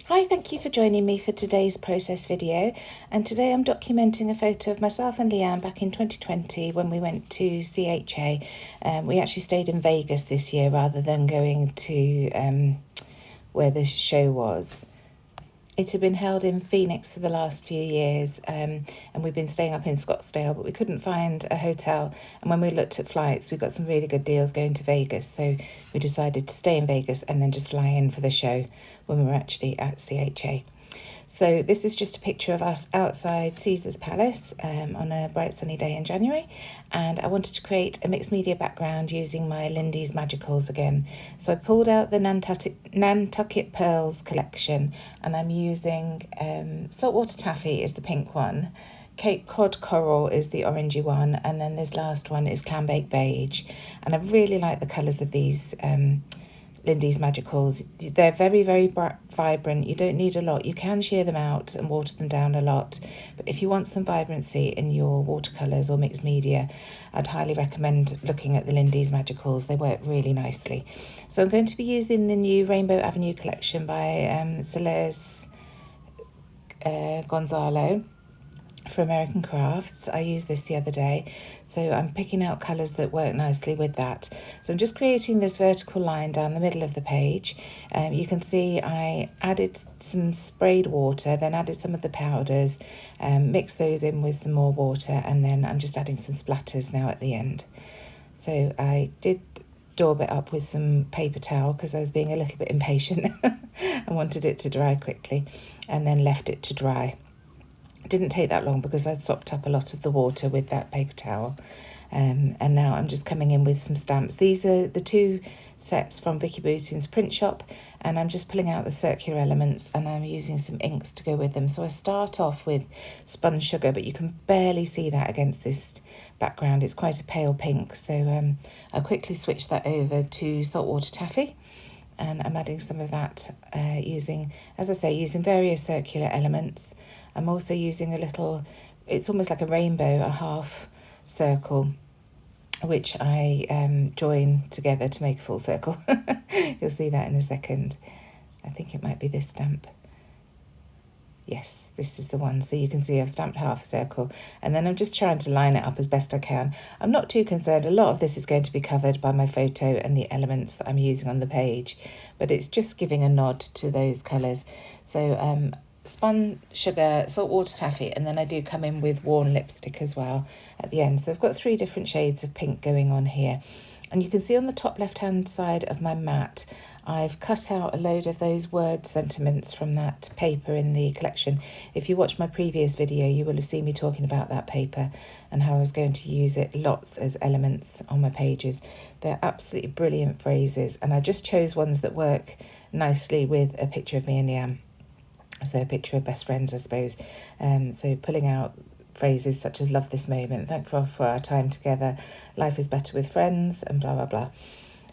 Hi, thank you for joining me for today's process video, and today I'm documenting a photo of myself and Leanne back in 2020 when we went to CHA. We actually stayed in Vegas this year rather than going to where the show was. It had been held in Phoenix for the last few years, and we've been staying up in Scottsdale, but we couldn't find a hotel. And when we looked at flights, we got some really good deals going to Vegas, so we decided to stay in Vegas and then just fly in for the show when we were actually at CHA. So this is just a picture of us outside Caesar's Palace on a bright sunny day in January, and I wanted to create a mixed media background using my Lindy's Magicals again. So I pulled out the Nantucket Pearls collection, and I'm using Saltwater Taffy is the pink one, Cape Cod Coral is the orangey one, and then this last one is Clambake Beige. And I really like the colours of these Lindy's Magicals. They're very, very vibrant. You don't need a lot. You can shear them out and water them down a lot. But if you want some vibrancy in your watercolours or mixed media, I'd highly recommend looking at the Lindy's Magicals. They work really nicely. So I'm going to be using the new Rainbow Avenue collection by Celes Gonzalo for American Crafts. I used this the other day, so I'm picking out colours that work nicely with that. So I'm just creating this vertical line down the middle of the page. You can see I added some sprayed water, then added some of the powders, mixed those in with some more water, and then I'm just adding some splatters now at the end. So I did daub it up with some paper towel because I was being a little bit impatient and wanted it to dry quickly, and then left it to dry. It didn't take that long because I'd sopped up a lot of the water with that paper towel. And now I'm just coming in with some stamps. These are the two sets from Vicky Bootin's print shop, and I'm just pulling out the circular elements and I'm using some inks to go with them. So I start off with spun sugar, but you can barely see that against this background. It's quite a pale pink, so I'll quickly switch that over to Saltwater Taffy, and I'm adding some of that using, as I say, using various circular elements. I'm also using a little, it's almost like a rainbow, a half circle, which I join together to make a full circle. You'll see that in a second. I think it might be this stamp. Yes, this is the one. So you can see I've stamped half a circle, and then I'm just trying to line it up as best I can. I'm not too concerned. A lot of this is going to be covered by my photo and the elements that I'm using on the page, but it's just giving a nod to those colours. So spun sugar, saltwater taffy, and then I do come in with worn lipstick as well at the end. So I've got 3 different shades of pink going on here. And you can see on the top left hand side of my mat, I've cut out a load of those word sentiments from that paper in the collection. If you watched my previous video, you will have seen me talking about that paper and how I was going to use it lots as elements on my pages. They're absolutely brilliant phrases, and I just chose ones that work nicely with a picture of me and Leanne. So a picture of best friends, I suppose. So pulling out phrases such as love this moment, thankful for our time together, life is better with friends, and blah, blah, blah.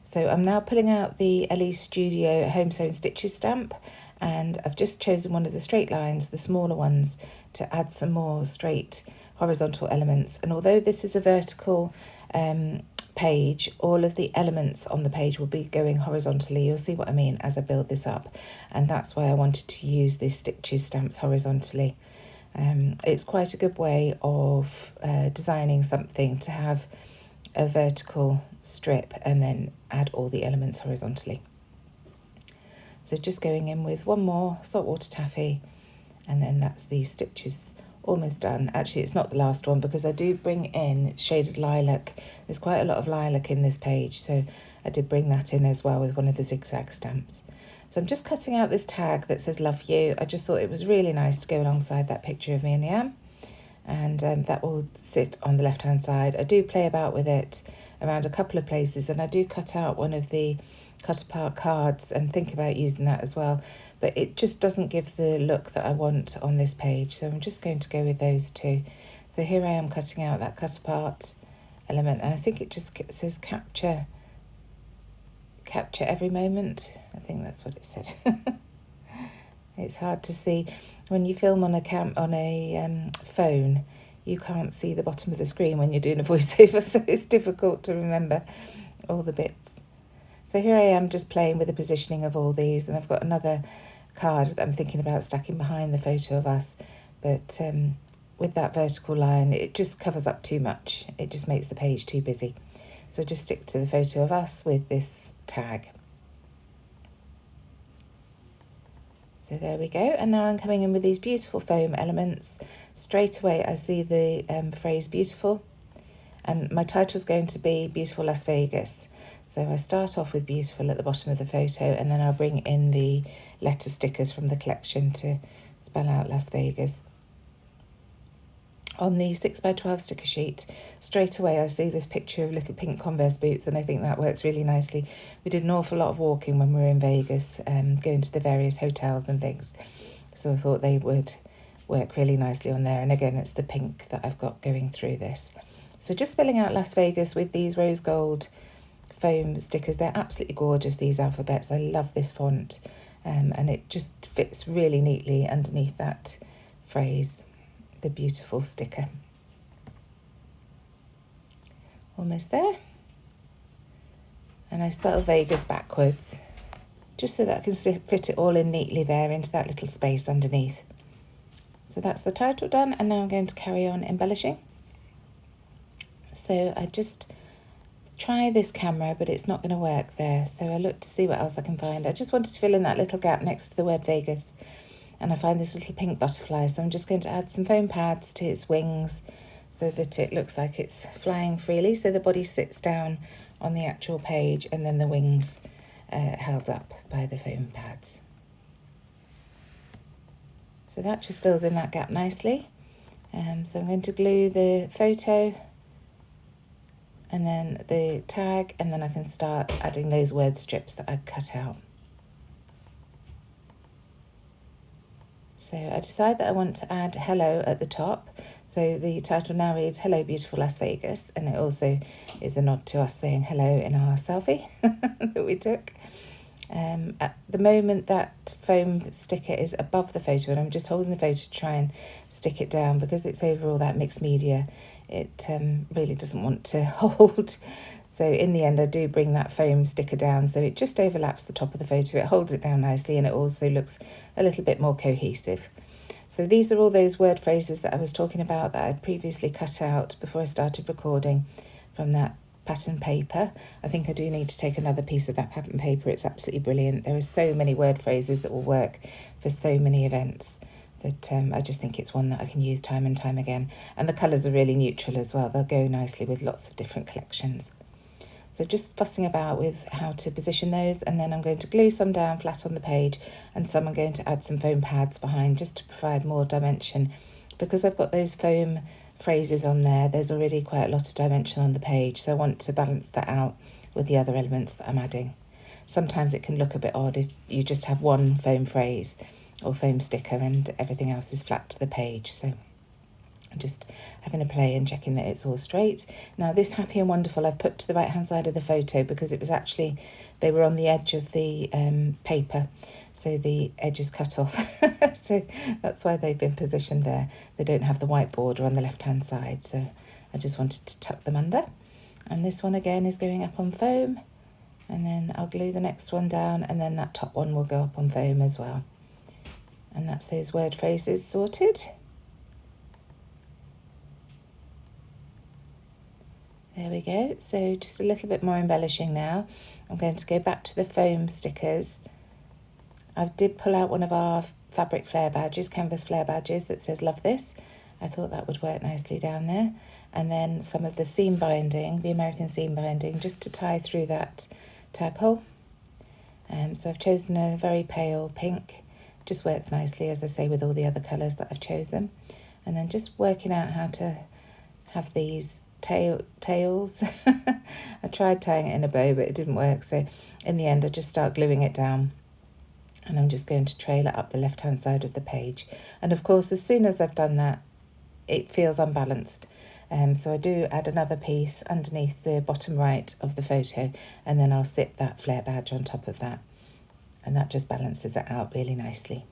So I'm now pulling out the Ellie Studio Home Sewn Stitches stamp, and I've just chosen one of the straight lines, the smaller ones, to add some more straight horizontal elements. And although this is a vertical page, all of the elements on the page will be going horizontally. You'll see what I mean as I build this up, and that's why I wanted to use these stitches stamps horizontally. It's quite a good way of designing something to have a vertical strip and then add all the elements horizontally. So just going in with one more saltwater taffy, and then that's the stitches almost done. Actually, it's not the last one because I do bring in shaded lilac. There's quite a lot of lilac in this page, so I did bring that in as well with one of the zigzag stamps. So I'm just cutting out this tag that says love you. I just thought it was really nice to go alongside that picture of me and Leanne, and that will sit on the left hand side. I do play about with it around a couple of places, and I do cut out one of the cut apart cards and think about using that as well, but it just doesn't give the look that I want on this page, so I'm just going to go with those two. So here I am cutting out that cut apart element, and I think it just says capture every moment. I think that's what it said. It's hard to see when you film on a phone. You can't see the bottom of the screen when you're doing a voiceover, so it's difficult to remember all the bits. So here I am just playing with the positioning of all these, and I've got another card that I'm thinking about stacking behind the photo of us, but with that vertical line, it just covers up too much. It just makes the page too busy. So just stick to the photo of us with this tag. So there we go. And now I'm coming in with these beautiful foam elements. Straight away, I see the phrase beautiful. And my title's going to be Beautiful Las Vegas. So I start off with beautiful at the bottom of the photo, and then I'll bring in the letter stickers from the collection to spell out Las Vegas. On the 6x12 sticker sheet, straight away I see this picture of little pink Converse boots, and I think that works really nicely. We did an awful lot of walking when we were in Vegas, going to the various hotels and things. So I thought they would work really nicely on there. And again, it's the pink that I've got going through this. So just spelling out Las Vegas with these rose gold foam stickers. They're absolutely gorgeous, these alphabets. I love this font, and it just fits really neatly underneath that phrase, the beautiful sticker. Almost there. And I spell Vegas backwards, just so that I can fit it all in neatly there into that little space underneath. So that's the title done, and now I'm going to carry on embellishing. So I just try this camera, but it's not going to work there. So I look to see what else I can find. I just wanted to fill in that little gap next to the word Vegas. And I find this little pink butterfly. So I'm just going to add some foam pads to its wings so that it looks like it's flying freely. So the body sits down on the actual page, and then the wings held up by the foam pads. So that just fills in that gap nicely. So I'm going to glue the photo and then the tag, and then I can start adding those word strips that I cut out. So I decide that I want to add hello at the top. So the title now reads Hello Beautiful Las Vegas, and it also is a nod to us saying hello in our selfie that we took. At the moment, that foam sticker is above the photo, and I'm just holding the photo to try and stick it down because it's over all that mixed media. It really doesn't want to hold. So in the end, I do bring that foam sticker down so it just overlaps the top of the photo. It holds it down nicely, and it also looks a little bit more cohesive. So these are all those word phrases that I was talking about that I previously cut out before I started recording from that pattern paper. I think I do need to take another piece of that pattern paper. It's absolutely brilliant. There are so many word phrases that will work for so many events that I just think it's one that I can use time and time again. And the colours are really neutral as well. They'll go nicely with lots of different collections. So just fussing about with how to position those, and then I'm going to glue some down flat on the page, and some I'm going to add some foam pads behind just to provide more dimension. Because I've got those foam phrases on there, there's already quite a lot of dimension on the page, so I want to balance that out with the other elements that I'm adding. Sometimes it can look a bit odd if you just have one foam phrase or foam sticker and everything else is flat to the page. So I'm just having a play and checking that it's all straight. Now this happy and wonderful I've put to the right hand side of the photo because it was actually, they were on the edge of the paper, so the edge is cut off. So that's why they've been positioned there. They don't have the white border on the left hand side, so I just wanted to tuck them under. And this one again is going up on foam, and then I'll glue the next one down, and then that top one will go up on foam as well. And that's those word phrases sorted. There we go. So just a little bit more embellishing now. I'm going to go back to the foam stickers. I did pull out one of our fabric flare badges, canvas flare badges that says love this. I thought that would work nicely down there. And then some of the seam binding, the American seam binding, just to tie through that tag hole. So I've chosen a very pale pink. Just works nicely, as I say, with all the other colours that I've chosen. And then just working out how to have these tails. I tried tying it in a bow, but it didn't work. So in the end, I just start gluing it down. And I'm just going to trail it up the left-hand side of the page. And of course, as soon as I've done that, it feels unbalanced. So I do add another piece underneath the bottom right of the photo, and then I'll sit that flare badge on top of that. And that just balances it out really nicely.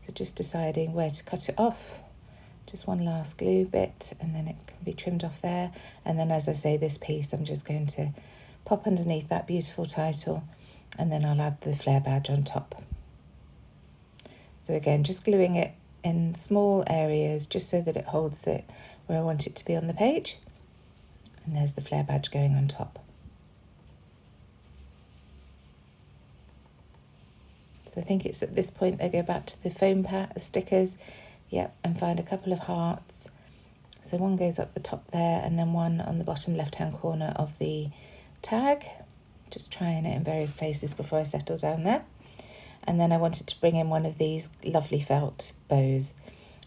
So just deciding where to cut it off. Just one last glue bit, and then it can be trimmed off there. And then, as I say, this piece I'm just going to pop underneath that beautiful title, and then I'll add the flare badge on top. So again, just gluing it in small areas just so that it holds it where I want it to be on the page. And there's the Flair badge going on top. So I think it's at this point I go back to the foam stickers, yep, and find a couple of hearts. So one goes up the top there and then one on the bottom left-hand corner of the tag. Just trying it in various places before I settle down there. And then I wanted to bring in one of these lovely felt bows.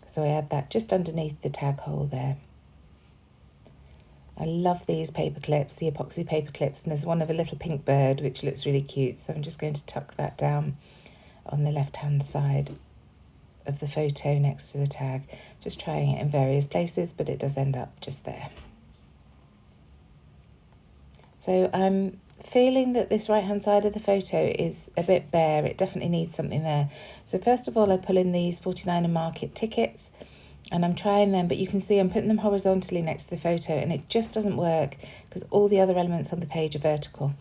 So I add that just underneath the tag hole there. I love these paper clips, the epoxy paper clips, and there's one of a little pink bird which looks really cute. So I'm just going to tuck that down on the left-hand side of the photo next to the tag. Just trying it in various places, but it does end up just there. So I'm feeling that this right-hand side of the photo is a bit bare. It definitely needs something there. So first of all, I pull in these 49er Market tickets, and I'm trying them, but you can see I'm putting them horizontally next to the photo, and it just doesn't work because all the other elements on the page are vertical.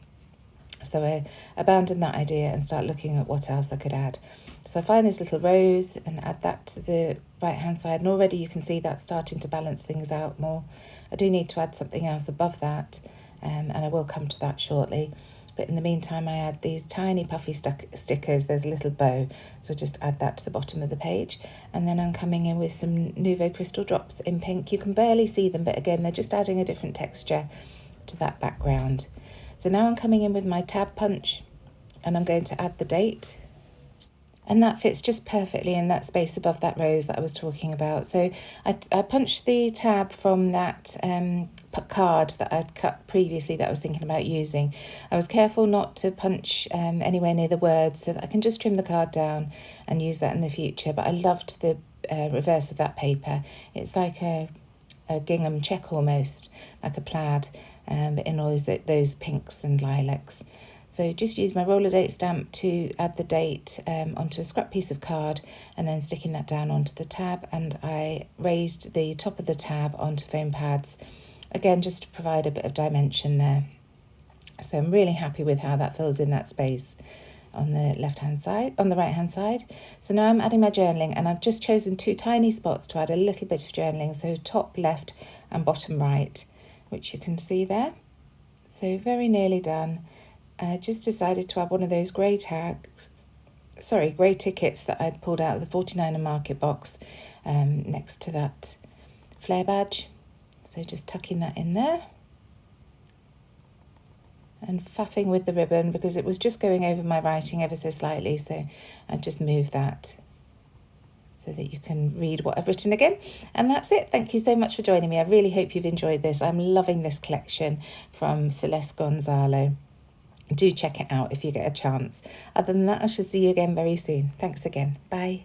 So I abandoned that idea and start looking at what else I could add. So I find this little rose and add that to the right-hand side, and already you can see that's starting to balance things out more. I do need to add something else above that, and I will come to that shortly. But in the meantime, I add these tiny puffy stickers. There's a little bow, so just add that to the bottom of the page. And then I'm coming in with some Nouveau Crystal drops in pink. You can barely see them, but again, they're just adding a different texture to that background. So now I'm coming in with my tab punch, and I'm going to add the date. And that fits just perfectly in that space above that rose that I was talking about. So I punched the tab from that card that I'd cut previously that I was thinking about using. I was careful not to punch anywhere near the words so that I can just trim the card down and use that in the future. But I loved the reverse of that paper. It's like a gingham check almost, like a plaid, but in all those pinks and lilacs. So just use my roller date stamp to add the date onto a scrap piece of card and then sticking that down onto the tab. And I raised the top of the tab onto foam pads, again, just to provide a bit of dimension there. So I'm really happy with how that fills in that space on the left-hand side, on the right-hand side. So now I'm adding my journaling, and I've just chosen two tiny spots to add a little bit of journaling. So top left and bottom right, which you can see there. So very nearly done. I just decided to add one of those grey tickets that I'd pulled out of the 49er Market box next to that Flair badge. So just tucking that in there and faffing with the ribbon because it was just going over my writing ever so slightly. So I just moved that so that you can read what I've written again. And that's it. Thank you so much for joining me. I really hope you've enjoyed this. I'm loving this collection from Celes Gonzalo. Do check it out if you get a chance. Other than that, I shall see you again very soon. Thanks again. Bye.